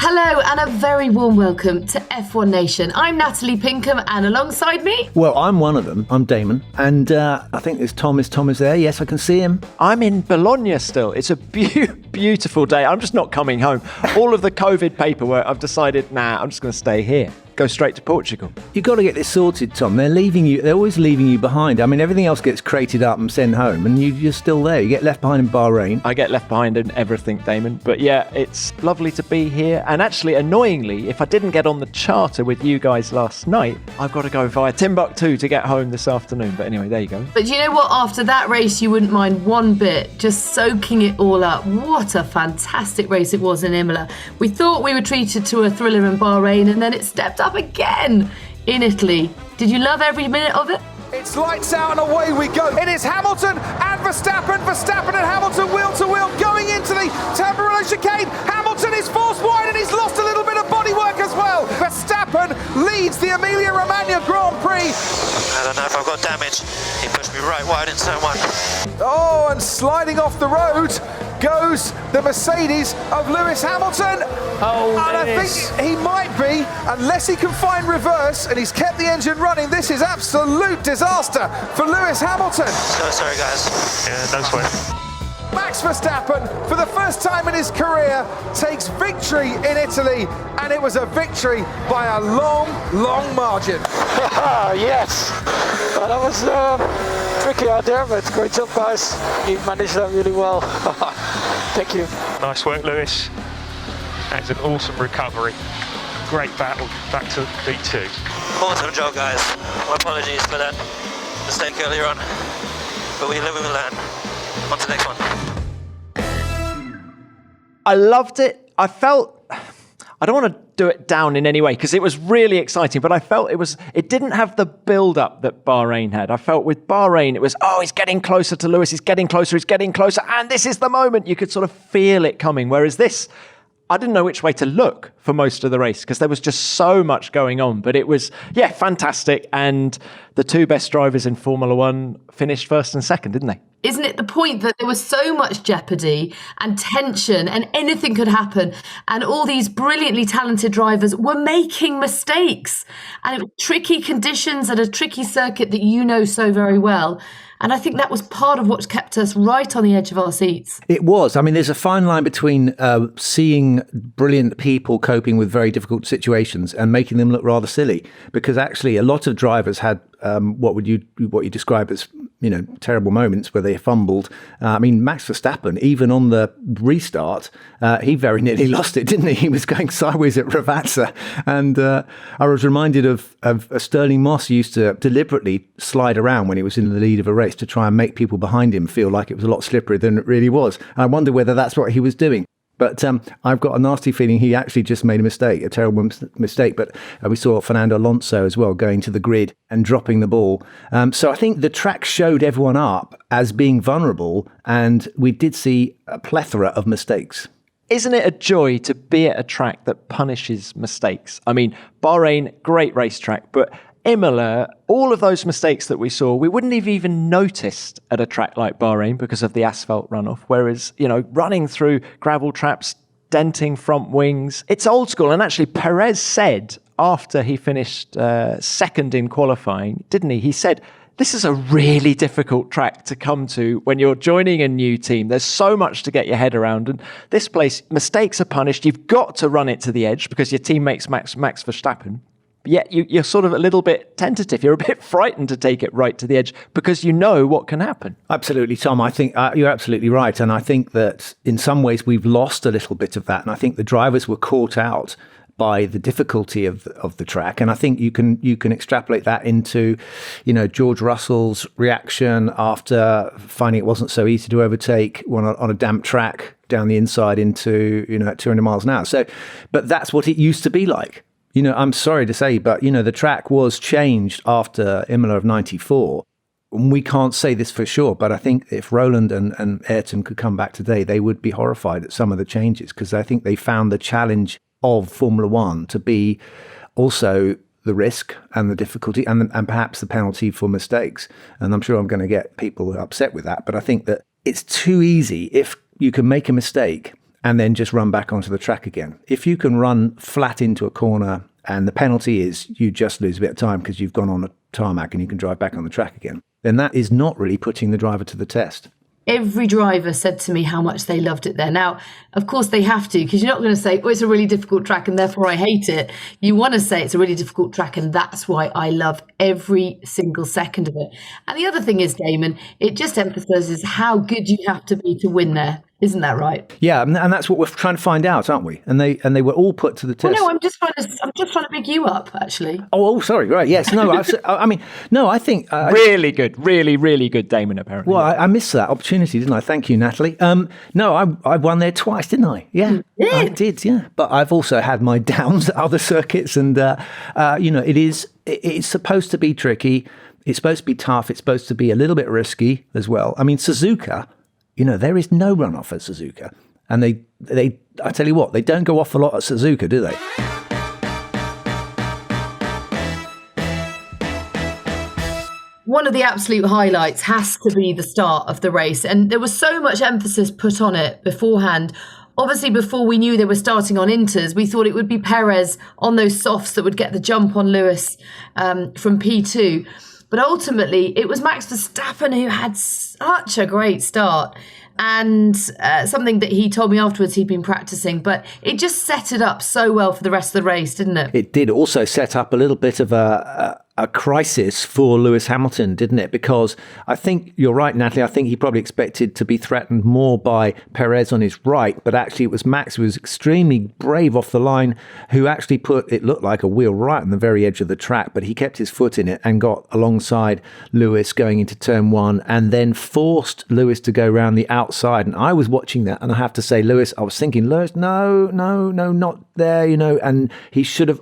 Hello and a very warm welcome to F1 Nation. I'm Natalie Pinkham and alongside me... Well, I'm one of them. I'm Damon. And I think there's Thomas. Tom is there. Yes, I can see him. I'm in Bologna still. It's a beautiful day. I'm just not coming home. All of the COVID paperwork, I've decided, I'm just going to stay here. Go straight to Portugal. You've got to get this sorted, Tom. They're always leaving you behind. I mean, everything else gets crated up and sent home, and you're still there. You get left behind in Bahrain. I get left behind in everything, Damon. But yeah, it's lovely to be here. And actually, annoyingly, if I didn't get on the charter with you guys last night, I've got to go via Timbuktu to get home this afternoon. But anyway, there you go. But you know what? After that race, you wouldn't mind one bit, just soaking it all up. What a fantastic race it was in Imola. We thought we were treated to a thriller in Bahrain, and then it stepped up again in Italy. Did you love every minute of it? It's lights out and away we go. It is Hamilton and Verstappen and Hamilton wheel to wheel going into the Tamburello chicane. Hamilton is forced wide and he's lost a little bit of bodywork as well. Verstappen leads the Emilia Romagna Grand Prix. I don't know if I've got damage. He pushed me right wide in turn one. Oh, and sliding off the road goes the Mercedes of Lewis Hamilton. Oh, and I think he might be, unless he can find reverse, and he's kept the engine running. This is absolute disaster for Lewis Hamilton. So sorry, guys. Yeah, no sweat. Max Verstappen, for the first time in his career, takes victory in Italy, and it was a victory by a long, long margin. Yes, well, that was tricky out there, but great job, guys. You managed that really well. Thank you. Nice work, Lewis. That's an awesome recovery. Great battle back to V2. Awesome job, guys. My apologies for that mistake earlier on, but we live and we learn. On to the next one. I loved it. I don't want to do it down in any way because it was really exciting, but I felt it didn't have the build-up that Bahrain had. I felt with Bahrain, it was, he's getting closer to Lewis, he's getting closer, and this is the moment. You could sort of feel it coming, whereas this, I didn't know which way to look for most of the race because there was just so much going on. But it was, fantastic. And the two best drivers in Formula One finished first and second, didn't they? Isn't it the point that there was so much jeopardy and tension and anything could happen, and all these brilliantly talented drivers were making mistakes, and it was tricky conditions at a tricky circuit that you know so very well. And I think that was part of what kept us right on the edge of our seats. It was. I mean, there's a fine line between seeing brilliant people coping with very difficult situations and making them look rather silly, because actually a lot of drivers had what you describe as terrible moments where they fumbled. I mean, Max Verstappen, even on the restart, he very nearly lost it, didn't he? He was going sideways at Ravazza. And I was reminded of Sterling Moss who used to deliberately slide around when he was in the lead of a race to try and make people behind him feel like it was a lot slipperier than it really was. And I wonder whether that's what he was doing. But I've got a nasty feeling he actually just made a mistake, a terrible mistake. But we saw Fernando Alonso as well going to the grid and dropping the ball. So I think the track showed everyone up as being vulnerable, and we did see a plethora of mistakes. Isn't it a joy to be at a track that punishes mistakes? I mean, Bahrain, great racetrack, but Imola, all of those mistakes that we saw, we wouldn't have even noticed at a track like Bahrain because of the asphalt runoff. Whereas, running through gravel traps, denting front wings, it's old school. And actually, Perez said after he finished second in qualifying, didn't he? He said, this is a really difficult track to come to when you're joining a new team. There's so much to get your head around. And this place, mistakes are punished. You've got to run it to the edge because your team makes Max Verstappen. Yet you're sort of a little bit tentative. You're a bit frightened to take it right to the edge because you know what can happen. Absolutely, Tom. I think you're absolutely right. And I think that in some ways we've lost a little bit of that. And I think the drivers were caught out by the difficulty of the track. And I think you can extrapolate that into, George Russell's reaction after finding it wasn't so easy to overtake on a damp track down the inside into, at 200 miles an hour. So, but that's what it used to be like. I'm sorry to say, but, the track was changed after Imola of 94. We can't say this for sure, but I think if Roland and Ayrton could come back today, they would be horrified at some of the changes because I think they found the challenge of Formula One to be also the risk and the difficulty and perhaps the penalty for mistakes. And I'm sure I'm going to get people upset with that, but I think that it's too easy if you can make a mistake and then just run back onto the track again. If you can run flat into a corner and the penalty is you just lose a bit of time because you've gone on a tarmac and you can drive back on the track again, then that is not really putting the driver to the test. Every driver said to me how much they loved it there. Now, of course, they have to, because you're not going to say, oh, it's a really difficult track and therefore I hate it. You want to say it's a really difficult track and that's why I love every single second of it. And the other thing is, Damon, it just emphasises how good you have to be to win there. Isn't that right? Yeah, and that's what we're trying to find out, aren't we? And they were all put to the test. Well, no, I'm just trying to big you up, actually. Oh, sorry, right? Yes, no, I think really good, really good, Damon. Apparently, well, I missed that opportunity, didn't I? Thank you, Natalie. No, I won there twice, didn't I? Yeah, I did. Yeah, but I've also had my downs at other circuits, and it's supposed to be tricky. It's supposed to be tough. It's supposed to be a little bit risky as well. I mean, Suzuka. There is no runoff at Suzuka. And I tell you what, they don't go off a lot at Suzuka, do they? One of the absolute highlights has to be the start of the race. And there was so much emphasis put on it beforehand. Obviously, before we knew they were starting on inters, we thought it would be Perez on those softs that would get the jump on Lewis from P2. But ultimately, it was Max Verstappen who had such a great start, and something that he told me afterwards he'd been practicing. But it just set it up so well for the rest of the race, didn't it? It did also set up a little bit of a crisis for Lewis Hamilton, didn't it? Because I think you're right, Natalie. I think he probably expected to be threatened more by Perez on his right, but actually it was Max who was extremely brave off the line, who actually put, it looked like a wheel right on the very edge of the track, but he kept his foot in it and got alongside Lewis going into turn one, and then forced Lewis to go around the outside. And I was watching that, and I have to say, I was thinking, Lewis, no, not there, and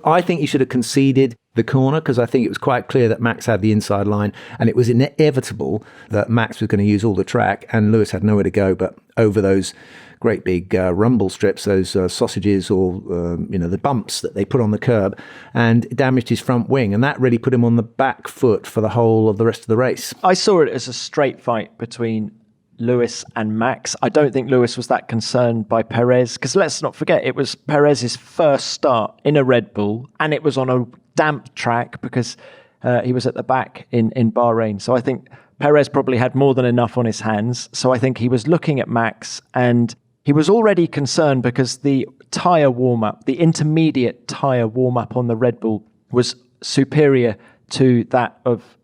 I think he should have conceded the corner, because I think it was quite clear that Max had the inside line, and it was inevitable that Max was going to use all the track, and Lewis had nowhere to go but over those great big rumble strips, those sausages, or the bumps that they put on the curb, and damaged his front wing, and that really put him on the back foot for the whole of the rest of the race. I saw it as a straight fight between Lewis and Max. I don't think Lewis was that concerned by Perez, because let's not forget, it was Perez's first start in a Red Bull, and it was on a damp track because he was at the back in Bahrain. So I think Perez probably had more than enough on his hands. So I think he was looking at Max, and he was already concerned because the tyre warm-up, the intermediate tyre warm-up on the Red Bull was superior to that of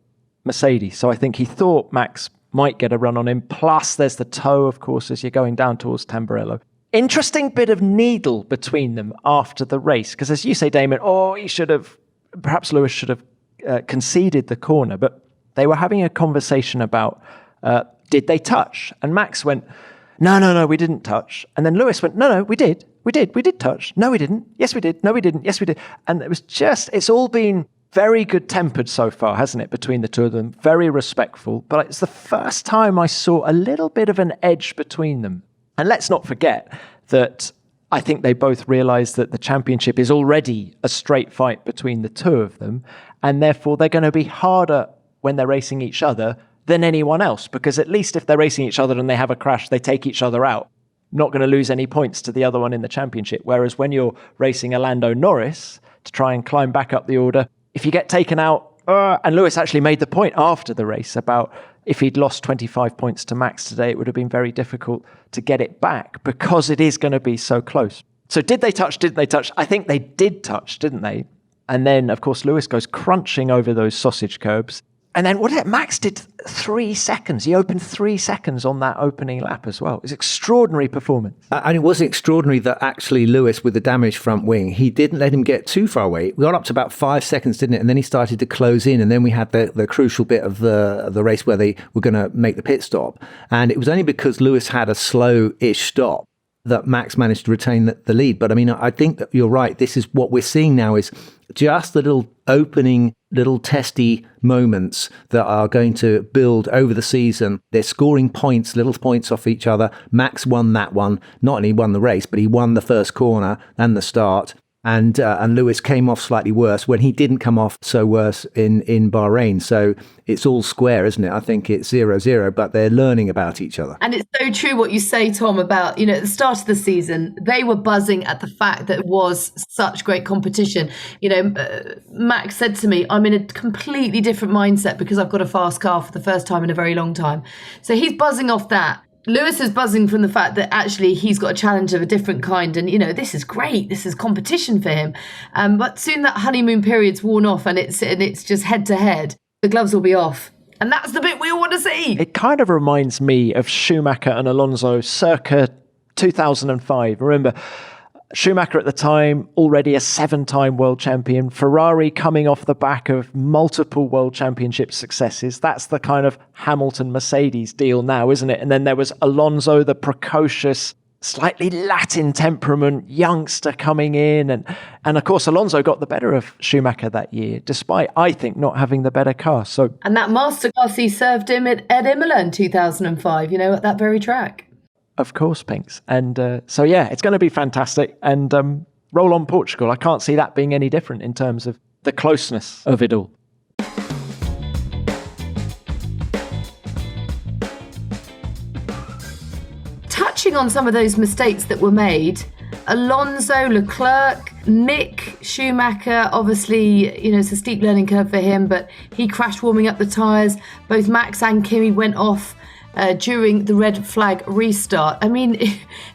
Mercedes. So I think he thought Max might get a run on him. Plus there's the tow, of course, as you're going down towards Tamburello. Interesting bit of needle between them after the race, because as you say, Damon, perhaps Lewis should have conceded the corner, but they were having a conversation about did they touch? And Max went, no, we didn't touch. And then Lewis went, no, we did touch. No, we didn't. Yes, we did. No, we didn't. Yes, we did. And it's all been very good tempered so far, hasn't it, between the two of them? Very respectful. But it's the first time I saw a little bit of an edge between them. And let's not forget that I think they both realised that the championship is already a straight fight between the two of them, and therefore they're going to be harder when they're racing each other than anyone else, because at least if they're racing each other and they have a crash, they take each other out. Not going to lose any points to the other one in the championship. Whereas when you're racing a Lando Norris to try and climb back up the order, if you get taken out, and Lewis actually made the point after the race about if he'd lost 25 points to Max today, it would have been very difficult to get it back because it is going to be so close. So did they touch? I think they did touch, didn't they? And then, of course, Lewis goes crunching over those sausage curbs. And then Max did 3 seconds. He opened 3 seconds on that opening lap as well. It's extraordinary performance. And it was extraordinary that actually Lewis, with the damaged front wing, he didn't let him get too far away. We got up to about 5 seconds, didn't it? And then he started to close in. And then we had the crucial bit of the race where they were going to make the pit stop. And it was only because Lewis had a slow-ish stop that Max managed to retain the lead. But I mean, I think that you're right. This is what we're seeing now, is just the little opening, little testy moments that are going to build over the season. They're scoring points, little points off each other. Max won that one. Not only won the race, but he won the first corner and the start. And Lewis came off slightly worse when he didn't come off so worse in Bahrain. So it's all square, isn't it? I think it's 0-0, but they're learning about each other. And it's so true what you say, Tom, about, at the start of the season, they were buzzing at the fact that it was such great competition. Max said to me, I'm in a completely different mindset because I've got a fast car for the first time in a very long time. So he's buzzing off that. Lewis is buzzing from the fact that actually he's got a challenge of a different kind, and this is great. This is competition for him. But soon that honeymoon period's worn off, and it's just head to head. The gloves will be off, and that's the bit we all want to see. It kind of reminds me of Schumacher and Alonso circa 2005. Remember, Schumacher at the time, already a 7-time world champion. Ferrari coming off the back of multiple world championship successes. That's the kind of Hamilton-Mercedes deal now, isn't it? And then there was Alonso, the precocious, slightly Latin temperament youngster coming in. And of course, Alonso got the better of Schumacher that year, despite, I think, not having the better car. And that masterclass he served him at Imola in 2005, at that very track. Of course, Pinks. And it's going to be fantastic. And roll on Portugal. I can't see that being any different in terms of the closeness of it all. Touching on some of those mistakes that were made, Alonso, Leclerc, Mick Schumacher, obviously, it's a steep learning curve for him, but he crashed warming up the tyres. Both Max and Kimi went off during the red flag restart. I mean,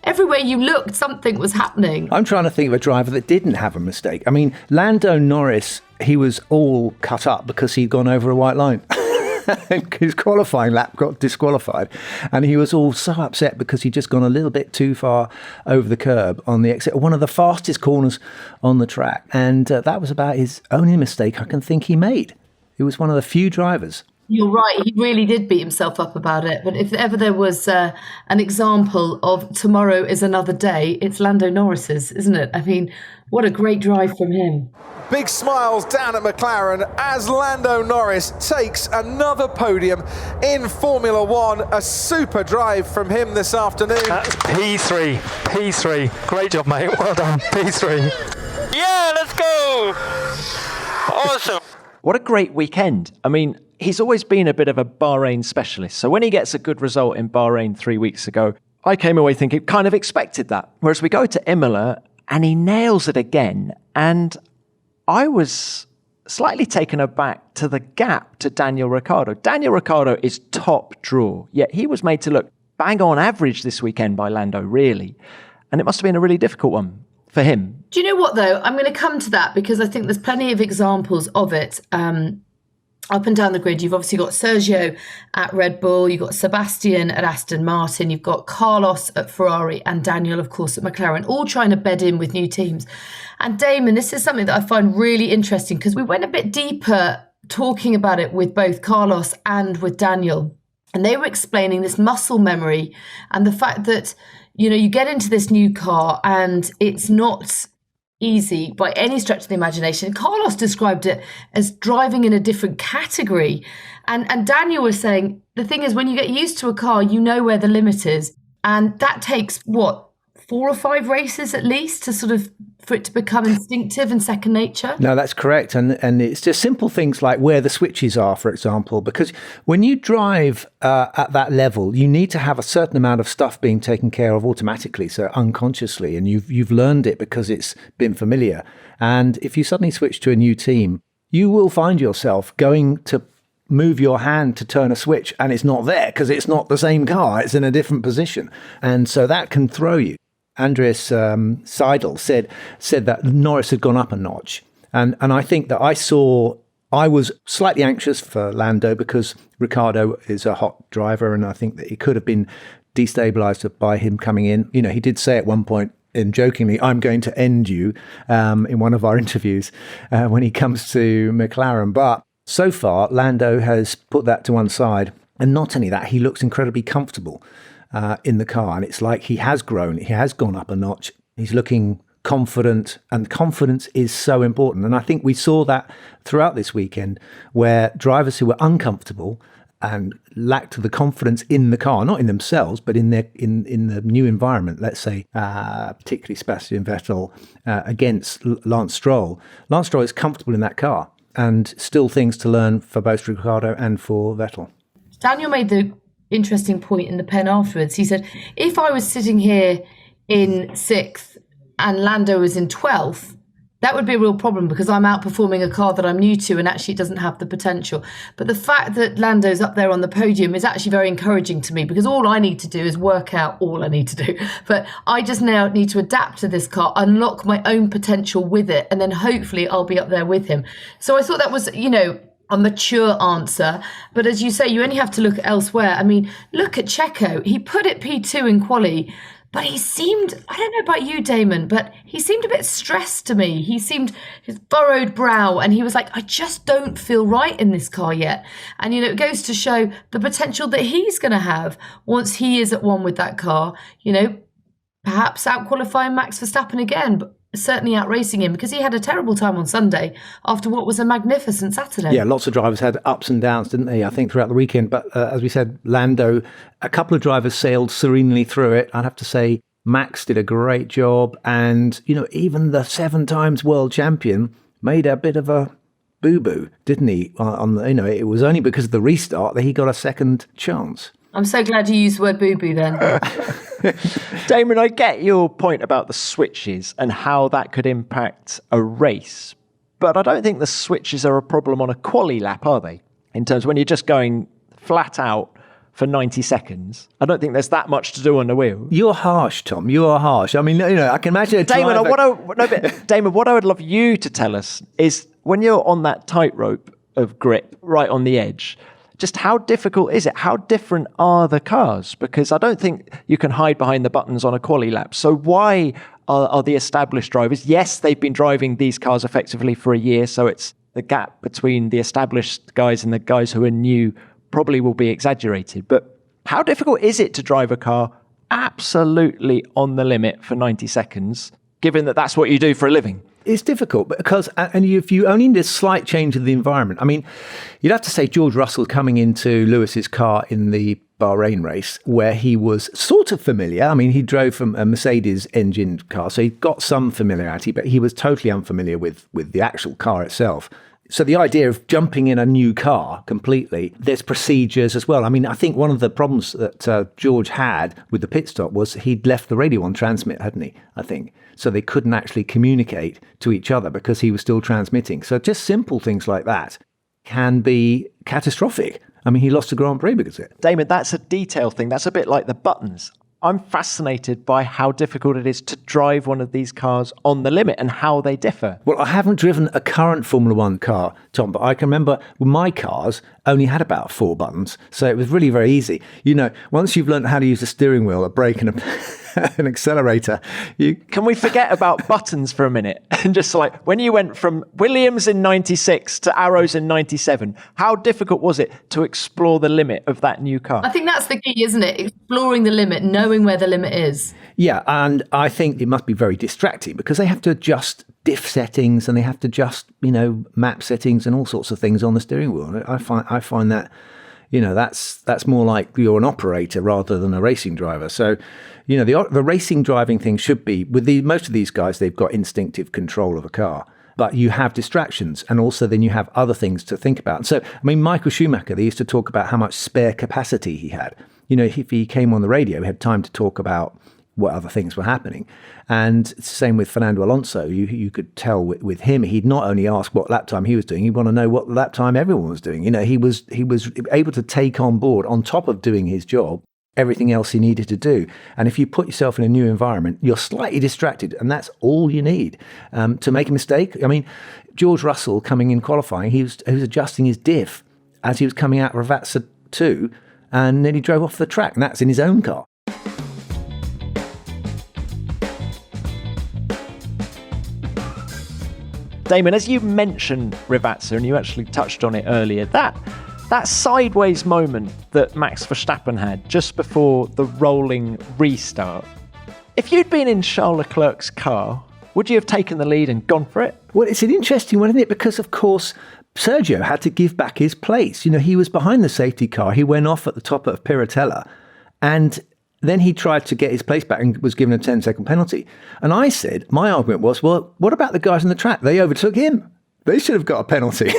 everywhere you looked, something was happening. I'm trying to think of a driver that didn't have a mistake. I mean, Lando Norris, he was all cut up because he'd gone over a white line. His qualifying lap got disqualified, and he was all so upset because he'd just gone a little bit too far over the curb on the exit, one of the fastest corners on the track. And that was about his only mistake I can think he made. He was one of the few drivers. You're right. He really did beat himself up about it. But if ever there was an example of tomorrow is another day, it's Lando Norris's, isn't it? I mean, what a great drive from him. Big smiles down at McLaren as Lando Norris takes another podium in Formula One. A super drive from him this afternoon. That's P3. Great job, mate. Well done, P3. Yeah, let's go. Awesome. What a great weekend. I mean, he's always been a bit of a Bahrain specialist. So when he gets a good result in Bahrain 3 weeks ago, I came away thinking, kind of expected that. Whereas we go to Imola and he nails it again. And I was slightly taken aback to the gap to Daniel Ricciardo. Daniel Ricciardo is top draw, yet he was made to look bang on average this weekend by Lando, really. And it must have been a really difficult one for him. Do you know what, though? I'm going to come to that because I think there's plenty of examples of it. Up and down the grid, you've obviously got Sergio at Red Bull, you've got Sebastian at Aston Martin, you've got Carlos at Ferrari and Daniel, of course, at McLaren, all trying to bed in with new teams. And Damon, this is something that I find really interesting because we went a bit deeper talking about it with both Carlos and with Daniel. And they were explaining this muscle memory and the fact that, you get into this new car and it's not easy by any stretch of the imagination. Carlos described it as driving in a different category. And Daniel was saying, the thing is, when you get used to a car, you know where the limit is. And that takes, 4 or 5 races at least for it to become instinctive and second nature? No, that's correct. And it's just simple things like where the switches are, for example, because when you drive at that level, you need to have a certain amount of stuff being taken care of automatically, so unconsciously, and you've learned it because it's been familiar. And if you suddenly switch to a new team, you will find yourself going to move your hand to turn a switch and it's not there because it's not the same car, it's in a different position. And so that can throw you. Andreas Seidel said that Norris had gone up a notch. And I think that I was slightly anxious for Lando because Ricciardo is a hot driver and I think that he could have been destabilised by him coming in. He did say at one point, and jokingly, I'm going to end you in one of our interviews when he comes to McLaren. But so far, Lando has put that to one side. And not only that, he looks incredibly comfortable in the car. And it's like he has grown. He has gone up a notch. He's looking confident. And confidence is so important. And I think we saw that throughout this weekend where drivers who were uncomfortable and lacked the confidence in the car, not in themselves, but in the new environment. Let's say, particularly Sebastian Vettel against Lance Stroll. Lance Stroll is comfortable in that car, and still things to learn for both Ricciardo and for Vettel. Daniel made the interesting point in the pen afterwards. He said, if I was sitting here in 6th and Lando was in 12th, that would be a real problem because I'm outperforming a car that I'm new to and actually it doesn't have the potential. But the fact that Lando's up there on the podium is actually very encouraging to me because all I need to do is work out all I need to do. But I just now need to adapt to this car, unlock my own potential with it, and then hopefully I'll be up there with him. So I thought that was, a mature answer. But as you say, you only have to look elsewhere. I mean, look at Checo. He put it P2 in quali. But he seemed, I don't know about you, Damon, but he seemed a bit stressed to me. He seemed his furrowed brow, and he was like, I just don't feel right in this car yet. And, it goes to show the potential that he's going to have once he is at one with that car, perhaps out-qualifying Max Verstappen again, but certainly out-racing him because he had a terrible time on Sunday after what was a magnificent Saturday. Yeah, lots of drivers had ups and downs, didn't they, I think, throughout the weekend. But as we said, Lando, a couple of drivers sailed serenely through it. I'd have to say Max did a great job. And, even the 7 times world champion made a bit of a boo-boo, didn't he? It was only because of the restart that he got a second chance. I'm so glad you used the word boo-boo then. Damon, I get your point about the switches and how that could impact a race, but I don't think the switches are a problem on a quali lap, are they? In terms of when you're just going flat out for 90 seconds, I don't think there's that much to do on the wheel. You're harsh, Tom. You are harsh. I mean, I can imagine a driver... Damon, what I would love you to tell us is when you're on that tightrope of grip right on the edge, just how difficult is it? How different are the cars? Because I don't think you can hide behind the buttons on a quali lap. So why are the established drivers? Yes, they've been driving these cars effectively for a year, so it's the gap between the established guys and the guys who are new probably will be exaggerated. But how difficult is it to drive a car absolutely on the limit for 90 seconds, given that that's what you do for a living? It's difficult because, if you only need a slight change of the environment, I mean, you'd have to say George Russell coming into Lewis's car in the Bahrain race, where he was sort of familiar. I mean, he drove from a Mercedes engine car, so he got some familiarity, but he was totally unfamiliar with the actual car itself. So the idea of jumping in a new car completely, there's procedures as well. I mean, I think one of the problems that George had with the pit stop was he'd left the radio on transmit, hadn't he? I think. So they couldn't actually communicate to each other because he was still transmitting. So just simple things like that can be catastrophic. I mean, he lost the Grand Prix because of it. Damon, that's a detail thing. That's a bit like the buttons. I'm fascinated by how difficult it is to drive one of these cars on the limit and how they differ. Well, I haven't driven a current Formula One car, Tom, but I can remember my cars only had about 4 buttons. So it was really very easy. Once you've learned how to use a steering wheel, a brake and an accelerator, Can we forget about buttons for a minute? And just like when you went from Williams in 96 to Arrows in 97, how difficult was it to explore the limit of that new car? I think that's the key, isn't it? Exploring the limit, knowing where the limit is. Yeah, and I think it must be very distracting because they have to adjust diff settings and they have to adjust, map settings and all sorts of things on the steering wheel. I find that, that's more like you're an operator rather than a racing driver. So, the racing driving thing should be, with most of these guys, they've got instinctive control of a car. But you have distractions, and also then you have other things to think about. So, I mean, Michael Schumacher, they used to talk about how much spare capacity he had. If he came on the radio, he had time to talk about what other things were happening. And it's the same with Fernando Alonso. You could tell with him, he'd not only ask what lap time he was doing, he'd want to know what lap time everyone was doing. He was able to take on board, on top of doing his job, everything else he needed to do. And if you put yourself in a new environment, you're slightly distracted, and that's all you need to make a mistake. I mean, George Russell coming in qualifying, he was adjusting his diff as he was coming out of Ravazza 2, and then he drove off the track, and that's in his own car. Damon, as you mentioned Ravazza, and you actually touched on it earlier, that sideways moment that Max Verstappen had just before the rolling restart, if you'd been in Charles Leclerc's car, would you have taken the lead and gone for it? Well, it's an interesting one, isn't it? Because, of course, Sergio had to give back his place. You know, he was behind the safety car. He went off at the top of Piratella, and then he tried to get his place back and was given a 10-second penalty. And I said, my argument was, well, what about the guys on the track? They overtook him. They should have got a penalty.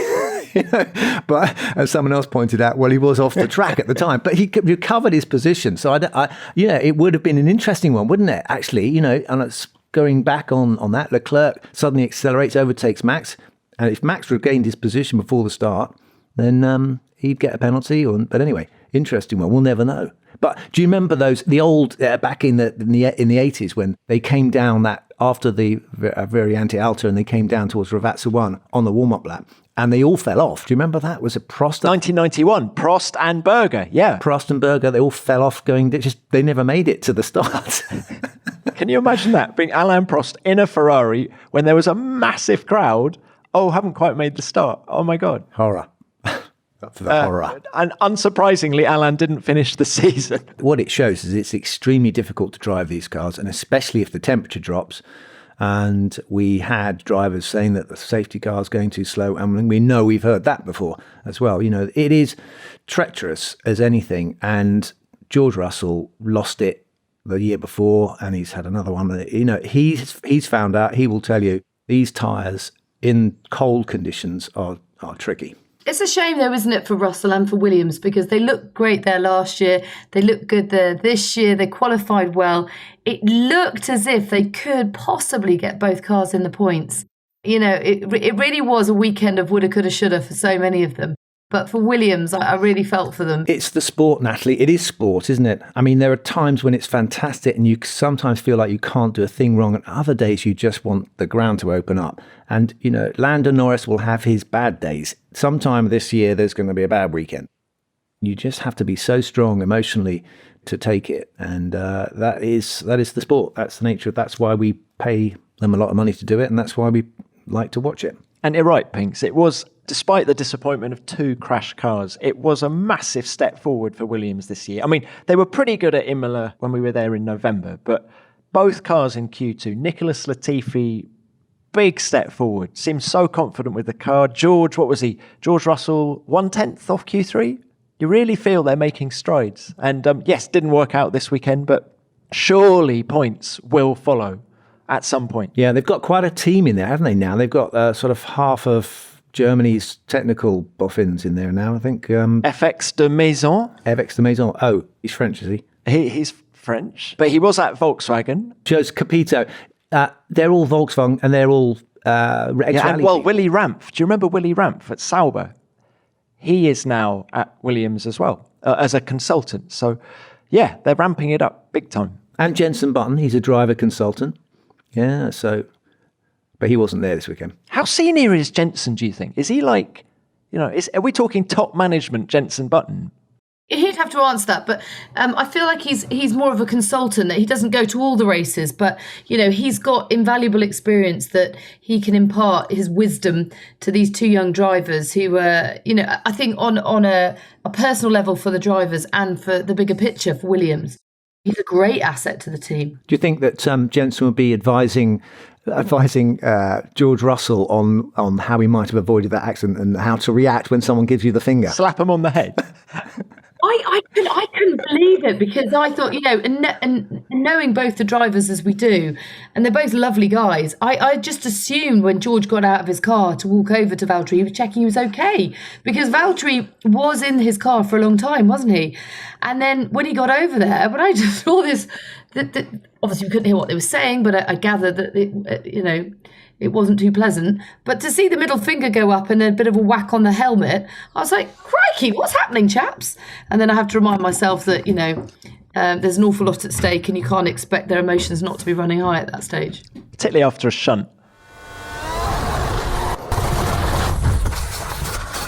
You know? But as someone else pointed out, well, he was off the track at the time, but he recovered his position. So it would have been an interesting one, wouldn't it? Actually, you know, and it's going back on that, Leclerc suddenly accelerates, overtakes Max. And if Max regained his position before the start, then he'd get a penalty. But anyway, interesting one. We'll never know. But do you remember the old back in the 80s when they came down that after the Variante Alta and they came down towards Ravazza 1 on the warm-up lap and they all fell off? Do you remember that? Was it Prost? 1991, Prost and Berger, yeah. Prost and Berger, they all fell off they never made it to the start. Can you imagine that? Being Alain Prost in a Ferrari when there was a massive crowd. Oh, haven't quite made the start. Oh my God. Horror. That's the horror. And unsurprisingly, Alain didn't finish the season. What it shows is it's extremely difficult to drive these cars, and especially if the temperature drops. And we had drivers saying that the safety car is going too slow, and we know we've heard that before as well. You know, it is treacherous as anything, and George Russell lost it the year before, and he's had another one. You know, he's found out. He will tell you these tyres in cold conditions are tricky. It's a shame, though, isn't it, for Russell and for Williams, because they looked great there last year. They looked good there this year. They qualified well. It looked as if they could possibly get both cars in the points. You know, it really was a weekend of woulda, coulda, shoulda for so many of them. But for Williams, I really felt for them. It's the sport, Natalie. It is sport, isn't it? I mean, there are times when it's fantastic and you sometimes feel like you can't do a thing wrong. And other days you just want the ground to open up. And, you know, Lando Norris will have his bad days. Sometime this year, there's going to be a bad weekend. You just have to be so strong emotionally to take it. And that is the sport. That's the nature. That's why we pay them a lot of money to do it. And that's why we like to watch it. And you're right, Pinks. It was, despite the disappointment of 2 crashed cars, it was a massive step forward for Williams this year. I mean, they were pretty good at Imola when we were there in November, but both cars in Q2, Nicholas Latifi, big step forward, seemed so confident with the car. George Russell, 1/10 off Q3. You really feel they're making strides. And yes, didn't work out this weekend, but surely points will follow at some point. Yeah, they've got quite a team in there, haven't they, now? They've got sort of half of Germany's technical boffins in there now, I think. FX de Maison. FX de Maison. Oh, he's French, is he? He's French, but he was at Volkswagen. Joe's Capito. They're all Volkswagen and they're all ex-rally. Well, Willy Ramph. Do you remember Willy Ramph at Sauber? He is now at Williams as well, as a consultant. So, yeah, they're ramping it up big time. And Jenson Button, he's a driver consultant. Yeah, but he wasn't there this weekend. How senior is Jenson, do you think? Is he like, are we talking top management Jenson Button? He'd have to answer that, but I feel like he's more of a consultant, that he doesn't go to all the races, but, he's got invaluable experience that he can impart his wisdom to these 2 young drivers who are, I think on a personal level for the drivers and for the bigger picture for Williams. He's a great asset to the team. Do you think that Jenson would be advising George Russell on how he might have avoided that accident and how to react when someone gives you the finger? Slap him on the head. I couldn't believe it, because I thought, and knowing both the drivers as we do, and they're both lovely guys, I just assumed when George got out of his car to walk over to Valtteri, he was checking he was okay, because Valtteri was in his car for a long time, wasn't he? And then when he got over there, when I just saw this, obviously we couldn't hear what they were saying, but I gathered that, it wasn't too pleasant. But to see the middle finger go up and a bit of a whack on the helmet, I was like, crikey, what's happening, chaps? And then I have to remind myself that, there's an awful lot at stake and you can't expect their emotions not to be running high at that stage. Particularly after a shunt.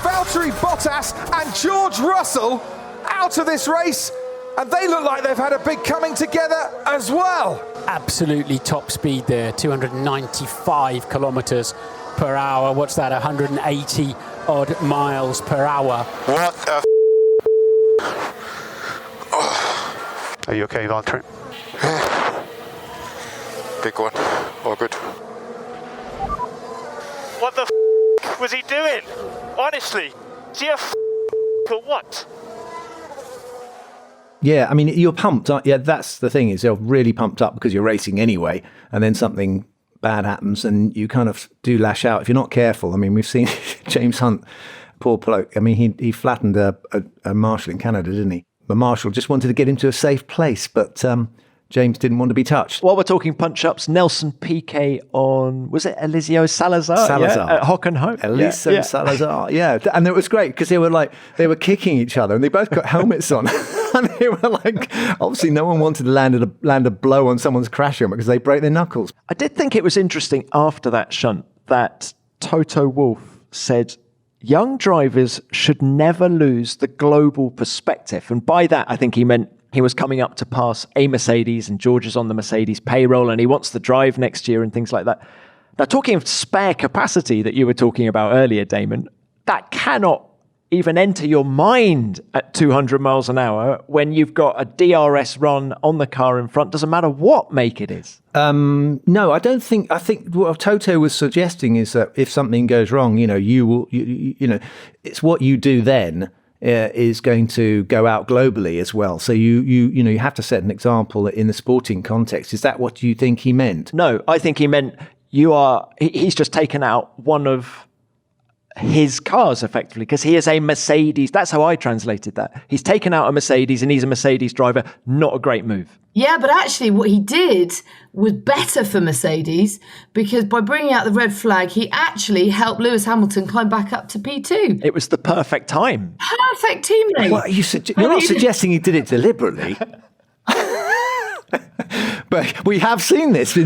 Valtteri Bottas and George Russell out of this race, and they look like they've had a big coming together as well. Absolutely top speed there, 295 kilometers per hour. What's that, 180 odd miles per hour? What the Are you okay, Valtteri? Big one, all good. What the was he doing? Honestly, is he a or what? Yeah, I mean, you're pumped. Yeah, that's the thing, is you're really pumped up because you're racing anyway, and then something bad happens and you kind of do lash out if you're not careful. I mean, we've seen James Hunt, poor bloke. I mean, he flattened a marshal in Canada, didn't he? The marshal just wanted to get him to a safe place, but James didn't want to be touched. While we're talking punch-ups, Nelson Piquet on, was it Eliseo Salazar? Salazar. Yeah, at Hockenheim. Eliseo Salazar, yeah. And it was great because they were kicking each other and they both got helmets on. And they were like, obviously no one wanted to land a blow on someone's crash helmet because they break their knuckles. I did think it was interesting after that shunt that Toto Wolff said, young drivers should never lose the global perspective. And by that, I think he meant he was coming up to pass a Mercedes and George is on the Mercedes payroll and he wants to drive next year and things like that. Now, talking of spare capacity that you were talking about earlier, Damon, that cannot even enter your mind at 200 miles an hour when you've got a DRS run on the car in front. Doesn't matter what make it is. No, I don't think. I think what Toto was suggesting is that if something goes wrong, you it's what you do then is going to go out globally as well. So you have to set an example in the sporting context. Is that what you think he meant? No, I think he meant he's just taken out one of his cars effectively because he is a Mercedes. That's how I translated that. He's taken out a Mercedes and he's a Mercedes driver. Not a great move. Yeah, but actually what he did was better for Mercedes because by bringing out the red flag, he actually helped Lewis Hamilton climb back up to P2. It was the perfect time. Perfect teammate. Well, you're not suggesting he did it deliberately. But we have seen this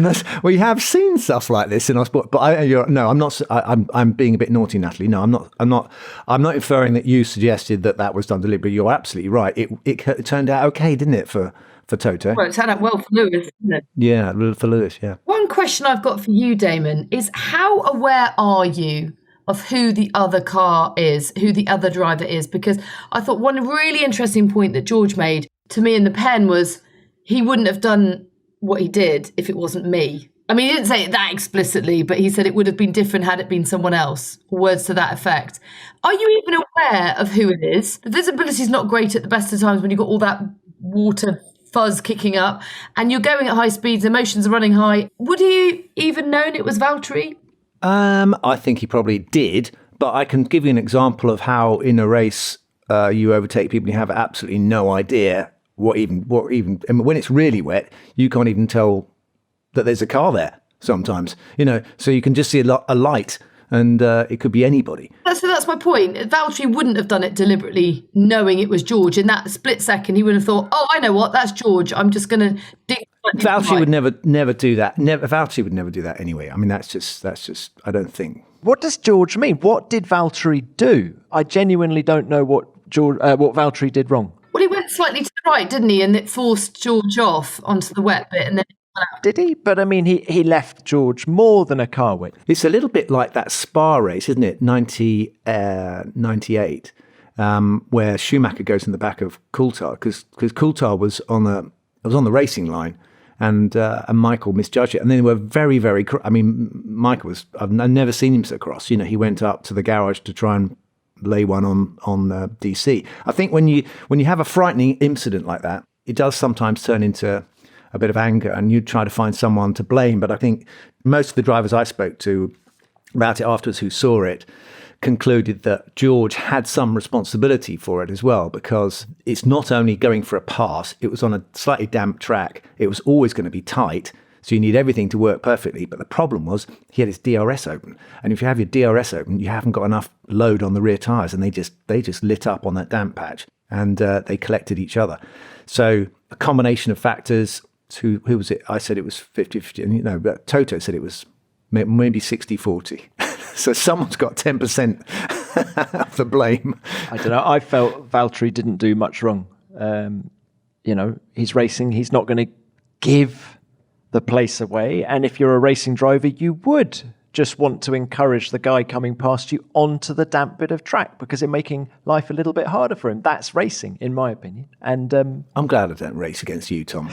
we have seen stuff like this in our sport. But I'm not. I'm being a bit naughty, Natalie. No, I'm not inferring that you suggested that was done deliberately. You're absolutely right. It turned out okay, didn't it, for Toto? Well, it turned out well for Lewis, didn't it? Yeah, for Lewis. Yeah. One question I've got for you, Damon, is how aware are you of who the other car is, who the other driver is? Because I thought one really interesting point that George made to me in the pen was he wouldn't have done what he did if it wasn't me. I mean, he didn't say it that explicitly, but he said it would have been different had it been someone else. Words to that effect. Are you even aware of who it is? The visibility is not great at the best of times when you've got all that water fuzz kicking up and you're going at high speeds, emotions are running high. Would you even known it was Valtteri? I think he probably did, but I can give you an example of how in a race you overtake people and you have absolutely no idea what even, and when it's really wet, you can't even tell that there's a car there sometimes, so you can just see a light and it could be anybody. So that's my point. Valtteri wouldn't have done it deliberately, knowing it was George. In that split second, he would have thought, oh, I know what, that's George. I'm just going to dig. Valtteri would never do that. Valtteri would never do that anyway. I mean, that's just, I don't think. What does George mean? What did Valtteri do? I genuinely don't know what Valtteri did wrong. Well, he went slightly to the right, didn't he? And it forced George off onto the wet bit. And then did he? But I mean, he left George more than a car width. It's a little bit like that Spa race, isn't it? 98, where Schumacher goes in the back of Coulthard because Coulthard was on the racing line, and Michael misjudged it, and then they were very, very. I mean, Michael was. I've never seen him so cross. He went up to the garage to try and lay one on DC. I think when you have a frightening incident like that, it does sometimes turn into a bit of anger and you try to find someone to blame. But I think most of the drivers I spoke to about it afterwards who saw it concluded that George had some responsibility for it as well, because it's not only going for a pass, it was on a slightly damp track. It was always going to be tight. So you need everything to work perfectly. But the problem was he had his DRS open. And if you have your DRS open, you haven't got enough load on the rear tyres. And they just lit up on that damp patch and they collected each other. So a combination of factors. Who was it? I said it was 50-50. And, but Toto said it was maybe 60-40. So someone's got 10% of the blame. I don't know. I felt Valtteri didn't do much wrong. He's racing. He's not going to give the place away. And if you're a racing driver, you would just want to encourage the guy coming past you onto the damp bit of track because it's making life a little bit harder for him. That's racing, in my opinion. And I'm glad I don't race against you, Tom.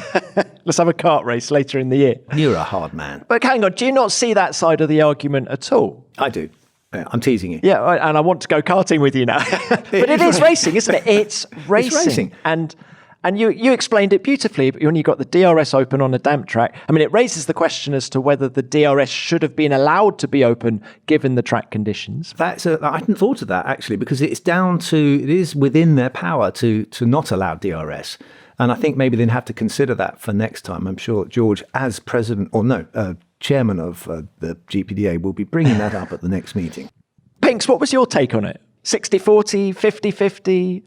Let's have a kart race later in the year. You're a hard man. But hang on, do you not see that side of the argument at all? I do. I'm teasing you. Yeah, and I want to go karting with you now. But it is racing, isn't it? It's racing. It's racing. And you explained it beautifully when you got the DRS open on a damp track. I mean, it raises the question as to whether the DRS should have been allowed to be open given the track conditions. I hadn't thought of that, actually, because it is within their power to not allow DRS. And I think maybe they'd have to consider that for next time. I'm sure George, as chairman of the GPDA, will be bringing that up at the next meeting. Pinks, what was your take on it? 60-40, 50-50?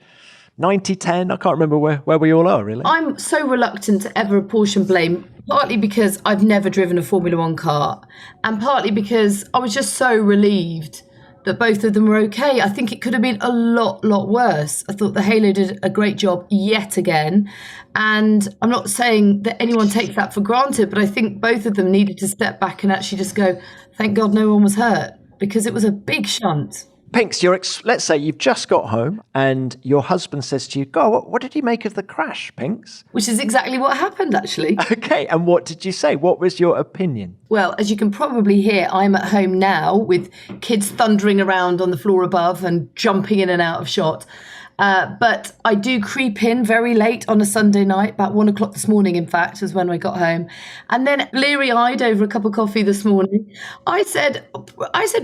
90-10, I can't remember where we all are, really. I'm so reluctant to ever apportion blame, partly because I've never driven a Formula One car, and partly because I was just so relieved that both of them were okay. I think it could have been a lot worse. I thought the Halo did a great job yet again, and I'm not saying that anyone takes that for granted, but I think both of them needed to step back and actually just go, thank God no one was hurt, because it was a big shunt. Pinks, let's say you've just got home and your husband says to you, God, what did you make of the crash, Pinks? Which is exactly what happened, actually. Okay, and what did you say? What was your opinion? Well, as you can probably hear, I'm at home now with kids thundering around on the floor above and jumping in and out of shot. But I do creep in very late on a Sunday night, about 1 o'clock this morning, in fact, was when I got home. And then bleary-eyed over a cup of coffee this morning, I said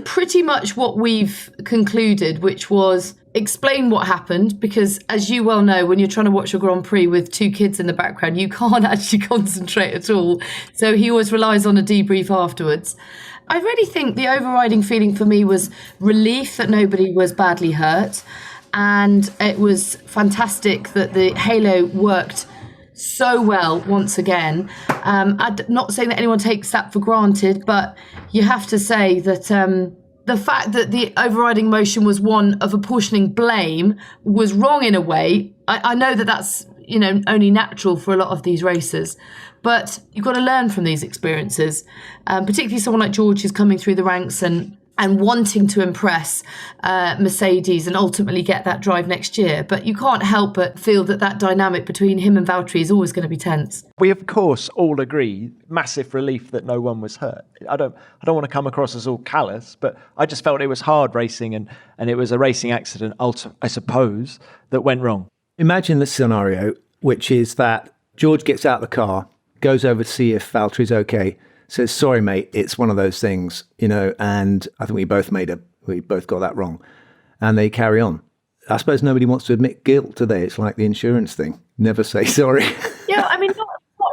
pretty much what we've concluded, which was explain what happened, because as you well know, when you're trying to watch a Grand Prix with 2 kids in the background, you can't actually concentrate at all. So he always relies on a debrief afterwards. I really think the overriding feeling for me was relief that nobody was badly hurt. And it was fantastic that the Halo worked so well once again. I'm not saying that anyone takes that for granted, but you have to say that the fact that the overriding motion was one of apportioning blame was wrong in a way. I know that that's only natural for a lot of these races, but you've got to learn from these experiences, particularly someone like George who's coming through the ranks and wanting to impress Mercedes and ultimately get that drive next year. But you can't help but feel that dynamic between him and Valtteri is always going to be tense. We, of course, all agree, massive relief that no one was hurt. I don't want to come across as all callous, but I just felt it was hard racing and it was a racing accident, I suppose, that went wrong. Imagine the scenario, which is that George gets out of the car, goes over to see if Valtteri's okay, says, sorry, mate, it's one of those things, and I think we both got that wrong. And they carry on. I suppose nobody wants to admit guilt today. It's like the insurance thing. Never say sorry. Yeah, I mean,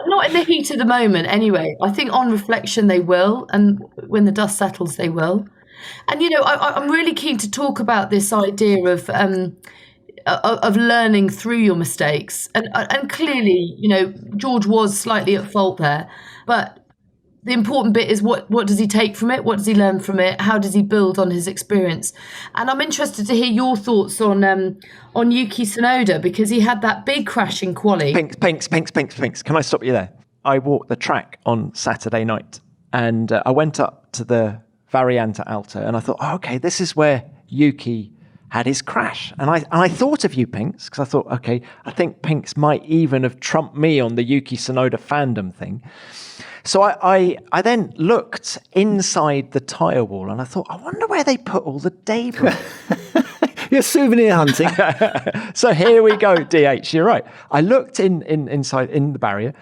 not in the heat of the moment anyway. I think on reflection they will, and when the dust settles they will. And, I'm really keen to talk about this idea of learning through your mistakes. And clearly, George was slightly at fault there, but the important bit is what does he take from it? What does he learn from it? How does he build on his experience? And I'm interested to hear your thoughts on Yuki Tsunoda, because he had that big crash in quali. Pinks. Can I stop you there? I walked the track on Saturday night and I went up to the Variante Alta and I thought, okay, this is where Yuki had his crash. And I thought of you, Pinks, because I thought, okay, I think Pinks might even have trumped me on the Yuki Tsunoda fandom thing. So I then looked inside the tyre wall and I thought, I wonder where they put all the debris. You're souvenir hunting. So here we go, DH, you're right. I looked inside in the barrier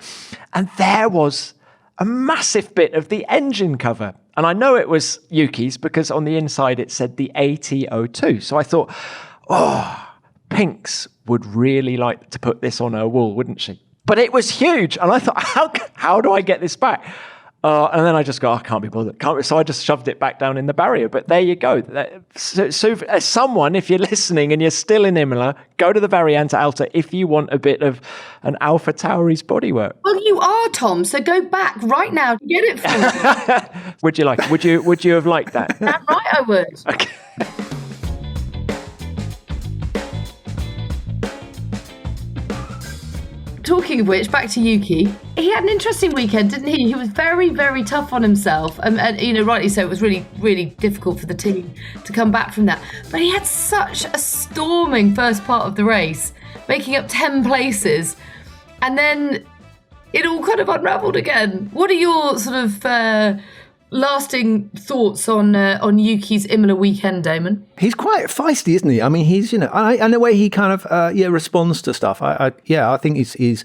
and there was a massive bit of the engine cover. And I know it was Yuki's because on the inside it said the AT02. So I thought, Pinks would really like to put this on her wall, wouldn't she? But it was huge. And I thought, how do I get this back? And then I just go, I can't be bothered. So I just shoved it back down in the barrier. But there you go. So as someone, if you're listening and you're still in Imola, go to the Variante Alta if you want a bit of an Alpha Tauri's bodywork. Well, you are, Tom. So go back right now to get it for me. Would you like it? Would you have liked that? Damn right I would. Okay. Talking of which, back to Yuki. He had an interesting weekend, didn't he? He was very, very tough on himself. And rightly so, it was really, really difficult for the team to come back from that. But he had such a storming first part of the race, making up 10 places. And then it all kind of unravelled again. What are your sort of lasting thoughts on Yuki's Imola weekend, Damon? He's quite feisty, isn't he? I mean, he's, and the way he kind of responds to stuff. I think he's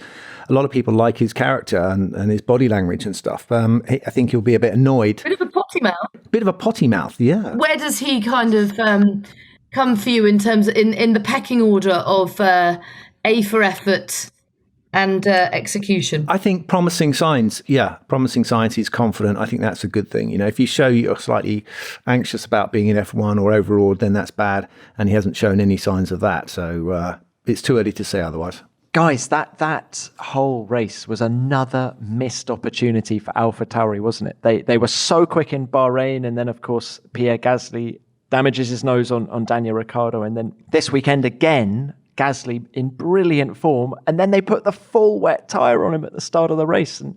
a lot of people like his character and his body language and stuff. I think he'll be a bit annoyed. Bit of a potty mouth. Yeah. Where does he kind of come for you in terms of, in the pecking order of A for effort and execution? I think promising signs. Yeah, promising signs. He's confident. I think that's a good thing. If you show you're slightly anxious about being in F1 or overawed, then that's bad. And he hasn't shown any signs of that. So it's too early to say otherwise. Guys, that whole race was another missed opportunity for AlphaTauri, wasn't it? They were so quick in Bahrain, and then, of course, Pierre Gasly damages his nose on Daniel Ricciardo. And then this weekend again, Gasly in brilliant form, and then they put the full wet tyre on him at the start of the race. And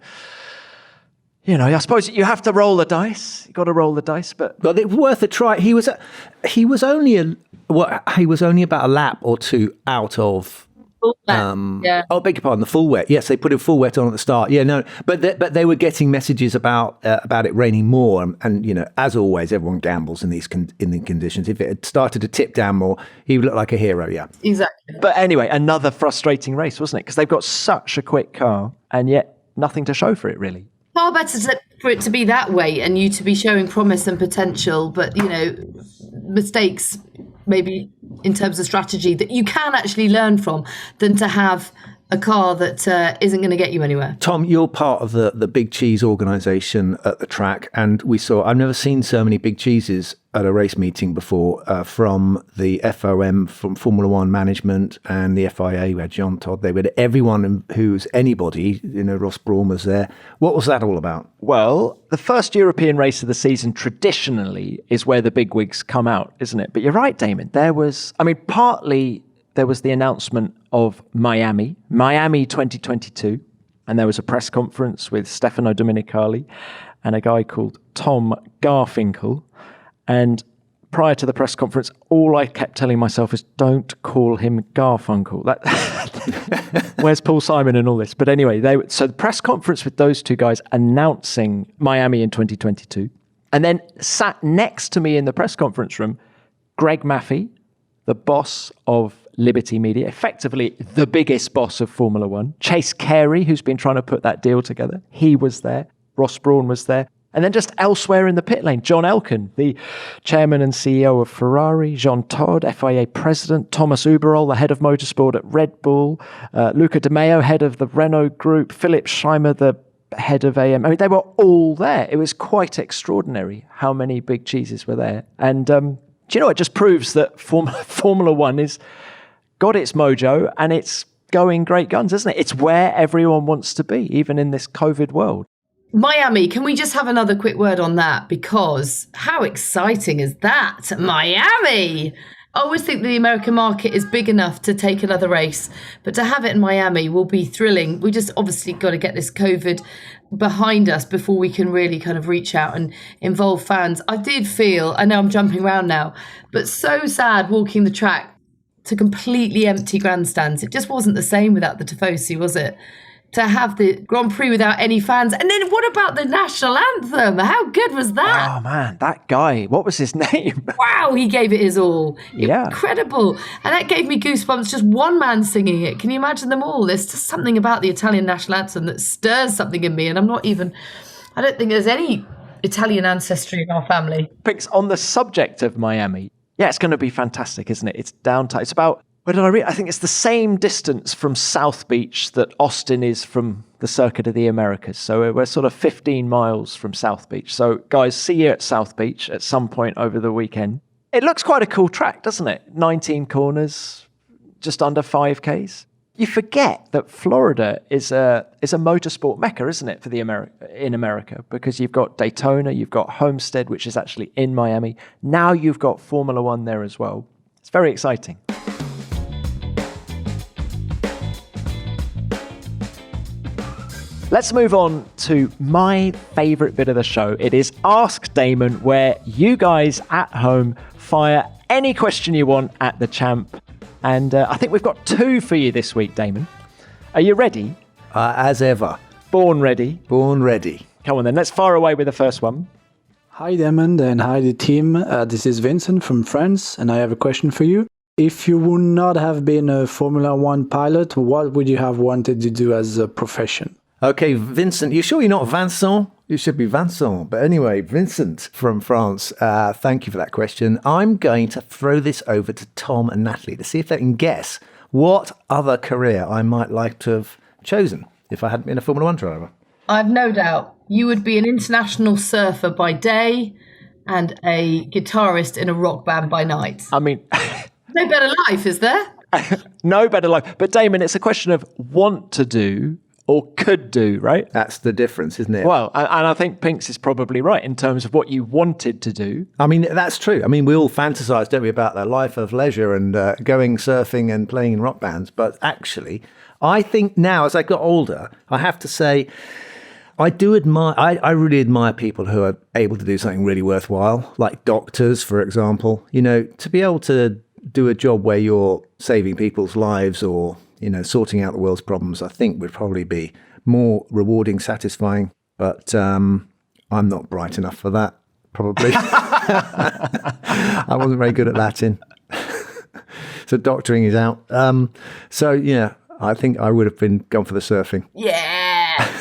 I suppose you have to roll the dice. You got to roll the dice, but it was worth a try. He was only about a lap or two out of. Oh, beg your pardon, the full wet. Yes, they put a full wet on at the start. Yeah, no, but they were getting messages about it raining more, and as always, everyone gambles in these in the conditions. If it had started to tip down more, he would look like a hero. Yeah, exactly. But anyway, another frustrating race, wasn't it? Because they've got such a quick car, and yet nothing to show for it, really. Far better for it to be that way, and you to be showing promise and potential, but mistakes. Maybe in terms of strategy that you can actually learn from, than to have a car that isn't going to get you anywhere. Tom, you're part of the Big Cheese organisation at the track, and I've never seen so many big cheeses at a race meeting before, from the FOM, from Formula One management and the FIA. We had Jean Todt, they had everyone who's anybody, Ross Brawn was there. What was that all about? Well, the first European race of the season traditionally is where the bigwigs come out, isn't it? But you're right, Damon. Partly there was the announcement of Miami 2022, and there was a press conference with Stefano Domenicali and a guy called Tom Garfinkel. And prior to the press conference, all I kept telling myself is, don't call him Garfunkel. Where's Paul Simon and all this? But anyway, so the press conference with those two guys announcing Miami in 2022. And then sat next to me in the press conference room, Greg Maffei, the boss of Liberty Media, effectively the biggest boss of Formula One. Chase Carey, who's been trying to put that deal together, he was there. Ross Brawn was there. And then just elsewhere in the pit lane, John Elkann, the chairman and CEO of Ferrari, Jean Todt, FIA president, Thomas Uberol, the head of motorsport at Red Bull, Luca De Meo, head of the Renault Group, Philip Scheimer, the head of AM. I mean, they were all there. It was quite extraordinary how many big cheeses were there. And it just proves that Formula One is got its mojo and it's going great guns, isn't it? It's where everyone wants to be, even in this COVID world. Miami, can we just have another quick word on that? Because how exciting is that? Miami! I always think the American market is big enough to take another race, but to have it in Miami will be thrilling. We just obviously got to get this COVID behind us before we can really kind of reach out and involve fans. I did feel, I know I'm jumping around now, but so sad walking the track to completely empty grandstands. It just wasn't the same without the Tifosi, was it? To have the Grand Prix without any fans. And then what about the national anthem? How good was that? Oh, man, that guy, what was his name? Wow, he gave it his all. Yeah. Incredible. And that gave me goosebumps, just one man singing it. Can you imagine them all? There's just something about the Italian national anthem that stirs something in me. And I don't think there's any Italian ancestry in our family. Picks on the subject of Miami. Yeah, it's going to be fantastic, isn't it? It's downtown. It's about... Where did I read? I think it's the same distance from South Beach that Austin is from the Circuit of the Americas. So we're sort of 15 miles from South Beach. So guys, see you at South Beach at some point over the weekend. It looks quite a cool track, doesn't it? 19 corners, just under 5Ks. You forget that Florida is a motorsport mecca, isn't it, for in America? Because you've got Daytona, you've got Homestead, which is actually in Miami. Now you've got Formula One there as well. It's very exciting. Let's move on to my favourite bit of the show. It is Ask Damon, where you guys at home fire any question you want at the champ. And I think we've got 2 for you this week, Damon. Are you ready? As ever. Born ready? Born ready. Come on then, let's fire away with the first one. Hi Damon and hi the team. This is Vincent from France and I have a question for you. If you would not have been a Formula One pilot, what would you have wanted to do as a profession? Okay, Vincent, you sure you're not Vincent? You should be Vincent. But anyway, Vincent from France, thank you for that question. I'm going to throw this over to Tom and Natalie to see if they can guess what other career I might like to have chosen if I hadn't been a Formula One driver. I've no doubt you would be an international surfer by day and a guitarist in a rock band by night. I mean... No better life, is there? No better life. But Damon, it's a question of want to do or could do, right? That's the difference, isn't it? Well, and I think Pinks is probably right in terms of what you wanted to do. I mean, that's true. I mean, we all fantasize, don't we, about that life of leisure and going surfing and playing in rock bands. But actually, I think now, as I got older, I have to say, I really admire people who are able to do something really worthwhile, like doctors, for example. You know, to be able to do a job where you're saving people's lives or, you know, sorting out the world's problems, I think would probably be more rewarding, satisfying. But I'm not bright enough for that, probably. I wasn't very good at Latin. So doctoring is out. So, yeah, I think I would have gone for the surfing. Yeah.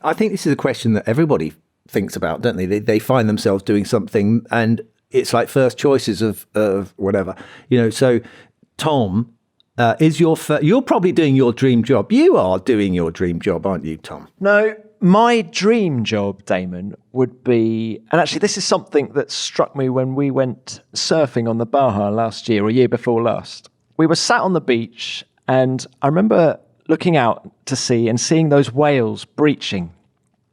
I think this is a question that everybody thinks about, don't they? They find themselves doing something and it's like first choices of whatever, you know. So, Tom, you're probably doing your dream job. You are doing your dream job, aren't you, Tom? No, my dream job, Damon, would be, and actually this is something that struck me when we went surfing on the Baja last year or year before last. We were sat on the beach and I remember looking out to sea and seeing those whales breaching.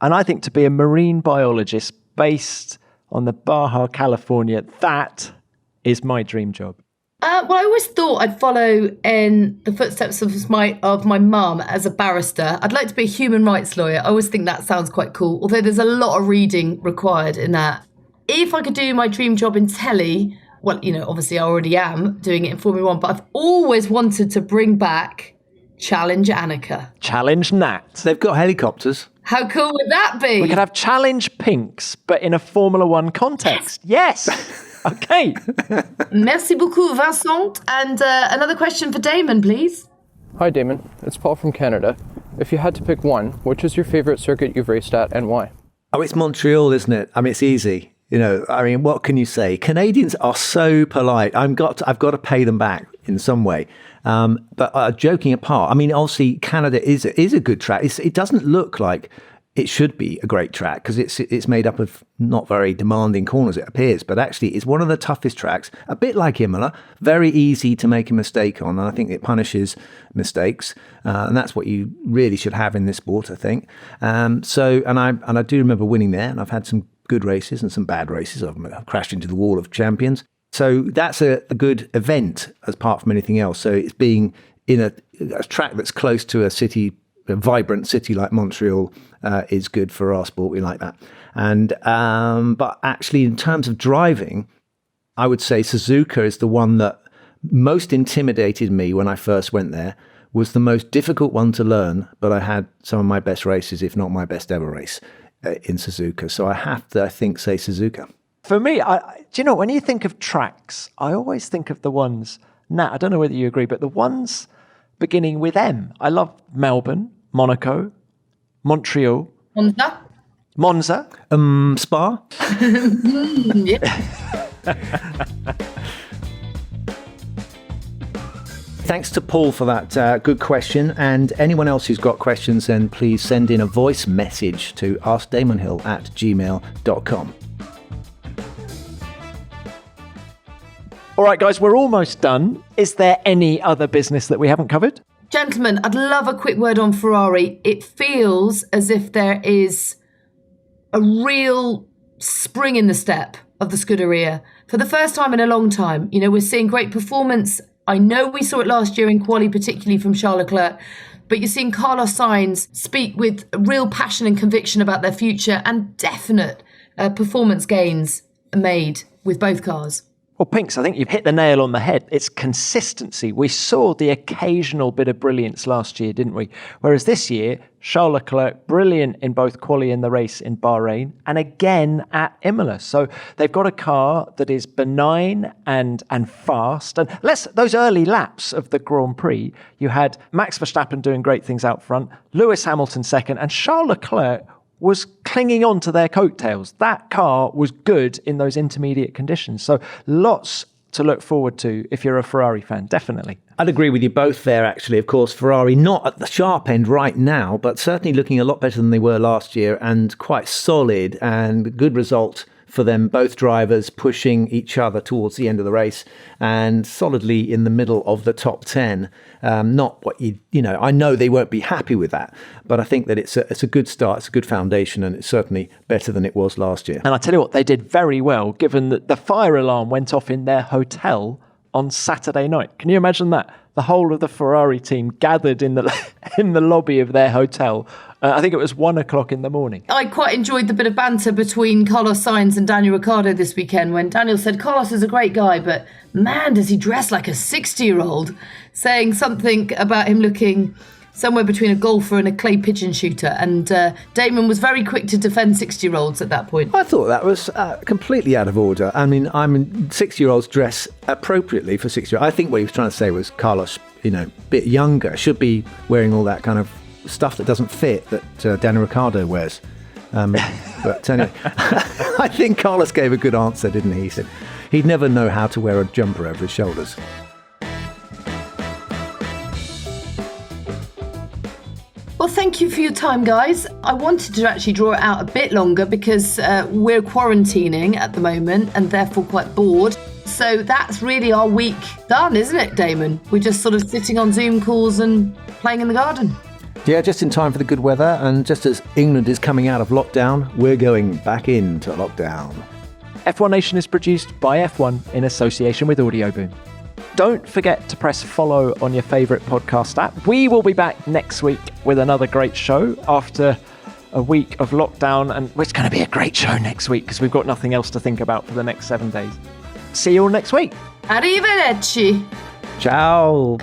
And I think to be a marine biologist based on the Baja, California, that is my dream job. Well, I always thought I'd follow in the footsteps of my mum as a barrister. I'd like to be a human rights lawyer. I always think that sounds quite cool, although there's a lot of reading required in that. If I could do my dream job in telly, well, you know, obviously I already am doing it in Formula One, but I've always wanted to bring back Challenge Annika. Challenge Nat. They've got helicopters. How cool would that be? We could have Challenge Pinks, but in a Formula One context. Yes. Okay. Merci beaucoup, Vincent. And another question for Damon, please. Hi, Damon. It's Paul from Canada. If you had to pick one, which is your favorite circuit you've raced at and why? Oh, it's Montreal, isn't it? I mean, it's easy. You know, I mean, what can you say? Canadians are so polite. I've got to pay them back in some way. But joking apart, I mean, obviously Canada is a good track. It doesn't look like it should be a great track because it's made up of not very demanding corners, it appears. But actually, it's one of the toughest tracks, a bit like Imola, very easy to make a mistake on. And I think it punishes mistakes. And that's what you really should have in this sport, I think. So I do remember winning there, and I've had some good races and some bad races. I've crashed into the wall of champions. So that's a good event apart from anything else. So it's being in a track that's close to a vibrant city like Montreal is good for our sport. We like that. And but actually, in terms of driving, I would say Suzuka is the one that most intimidated me when I first went there. Was the most difficult one to learn, but I had some of my best races, if not my best ever race, in Suzuka. So I have to, I think, say Suzuka. For me, do you know, when you think of tracks, I always think of the ones, Nat, I don't know whether you agree, but the ones beginning with M. I love Melbourne, Monaco, Montreal. Monza. Spa. Thanks to Paul for that good question. And anyone else who's got questions, then please send in a voice message to askdamonhill@gmail.com. All right, guys, we're almost done. Is there any other business that we haven't covered? Gentlemen, I'd love a quick word on Ferrari. It feels as if there is a real spring in the step of the Scuderia. For the first time in a long time, you know, we're seeing great performance. I know we saw it last year in quali, particularly from Charles Leclerc, but you're seeing Carlos Sainz speak with real passion and conviction about their future and definite performance gains made with both cars. Well, Pinks, I think you've hit the nail on the head. It's consistency. We saw the occasional bit of brilliance last year, didn't we? Whereas this year, Charles Leclerc, brilliant in both quali and the race in Bahrain, and again at Imola. So they've got a car that is benign and fast. And those early laps of the Grand Prix, you had Max Verstappen doing great things out front, Lewis Hamilton second, and Charles Leclerc was clinging on to their coattails. That car was good in those intermediate conditions. So lots to look forward to if you're a Ferrari fan, definitely. I'd agree with you both there, actually. Of course, Ferrari not at the sharp end right now, but certainly looking a lot better than they were last year and quite solid and good result for them, both drivers pushing each other towards the end of the race and solidly in the middle of the top 10. Not what I know they won't be happy with that, but I think that it's a good start, it's a good foundation, and it's certainly better than it was last year. And I tell you what, they did very well, given that the fire alarm went off in their hotel on Saturday night. Can you imagine that? The whole of the Ferrari team gathered in the lobby of their hotel. I think it was 1 o'clock in the morning. I quite enjoyed the bit of banter between Carlos Sainz and Daniel Ricciardo this weekend when Daniel said, Carlos is a great guy, but man, does he dress like a 60-year-old, saying something about him looking somewhere between a golfer and a clay pigeon shooter. And Damon was very quick to defend 60-year-olds at that point. I thought that was completely out of order. I mean, 60-year-olds dress appropriately for 60-year-olds. I think what he was trying to say was Carlos, a bit younger, should be wearing all that kind of stuff that doesn't fit that Daniel Ricciardo wears. But anyway, I think Carlos gave a good answer, didn't he? He said he'd never know how to wear a jumper over his shoulders. Well, thank you for your time, guys. I wanted to actually draw it out a bit longer because we're quarantining at the moment and therefore quite bored. So that's really our week done, isn't it, Damon? We're just sort of sitting on Zoom calls and playing in the garden. Yeah, just in time for the good weather, and just as England is coming out of lockdown, we're going back into lockdown. F1 Nation is produced by F1 in association with Audioboom. Don't forget to press follow on your favourite podcast app. We will be back next week with another great show after a week of lockdown, and it's going to be a great show next week because we've got nothing else to think about for the next 7 days. See you all next week. Arrivederci. Ciao.